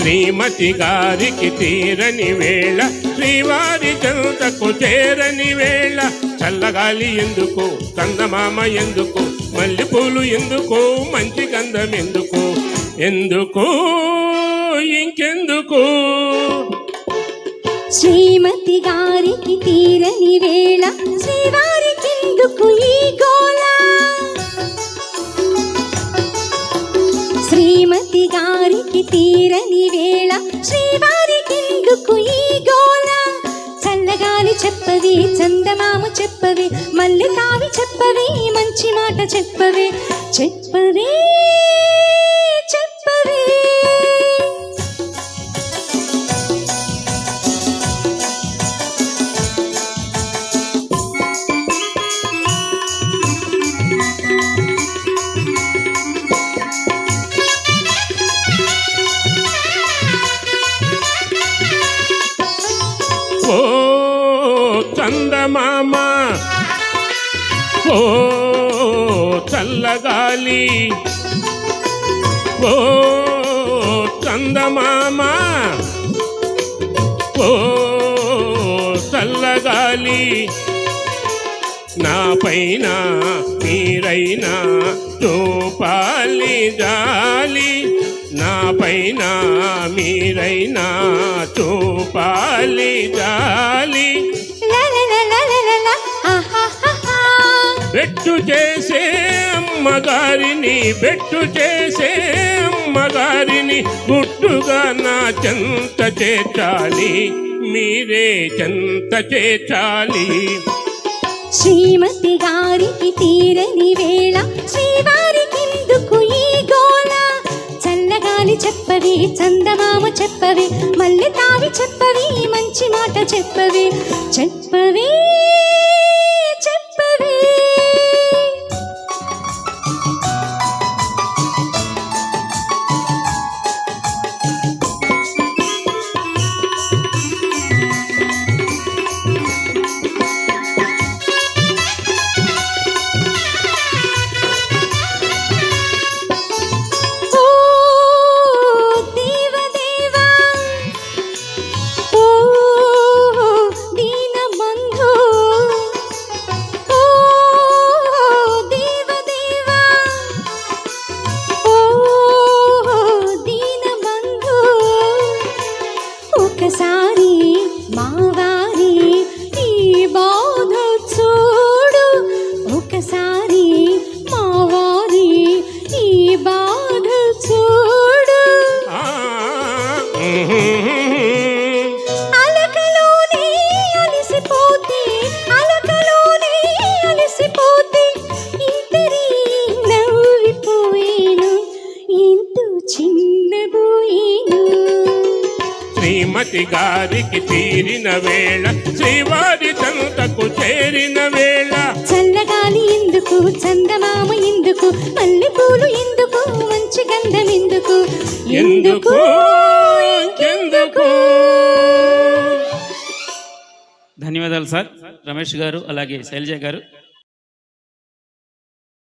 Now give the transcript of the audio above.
శ్రీమతి గారికి తీరని వేళ, శ్రీవారి చెంతకు చేరని వేళ, చల్లగాలి ఎందుకు, చందమామ ఎందుకు, మల్లెపూలు ఎందుకు, మంచి గంధం ఎందుకు, ఎందుకు ఇంకెందుకు. శ్రీమతి గారికి తీరని వేళ, శ్రీవారికెందుకు ఈ గోళ. శ్రీమతి గారికి తీరని వేళ, శ్రీవారికెందుకు ఈ గోళ. చల్లగాలి చెప్పవే, చందమామ చెప్పవే, మల్లె తావి చెప్పవే, మంచి మాట చెప్పవే, చెప్పవే చెప్పవే. ఓ చందమామ, ఓ చల్లగాలి, ఓ చందమామ, ఓ చల్లగాలి, నా పైన మీరైనా చూపాలి జాలి, నా పైన మీరైనా చూపాలి జాలి. బెట్టు చేసే అమ్మగారిని, బెట్టు చేసే అమ్మగారిని గుట్టుగా నా చెంత చేర్చాలి, మీరే చెంత చేర్చాలి. శ్రీమతి గారికి తీరని వేళ, శ్రీవారికెందుకు ఈ గోళ. చల్లగాలి చెప్పవే, చందమామ చెప్పవే, మల్లె తావి చెప్పవే, మంచి మాట చెప్పవే, చెప్పవే చెప్పవే. ఒకసారి మావారి ఈ బాధ చూడు, ఒకసారి మావారి ఈ బాధ చూడు. అలకలోనే అలసిపోతే, అలకలోనే అలసిపోతే, ఇద్దరి నవ్విపోయేను, ఎంతో చిన్నబోయేను. శ్రీమతి గారికి తీరిన వేళ, శ్రీవారి చెంతకు చేరిన వేళ, చల్లగాలి ఎందుకు, చందమామ ఎందుకు, మల్లెపూలు ఎందుకు, మంచి గంధం ఎందుకు, ఎందుకు ఇంకెందుకు. ధన్యవాదాలు సార్ రమేష్ గారు, అలాగే శైలజ గారు.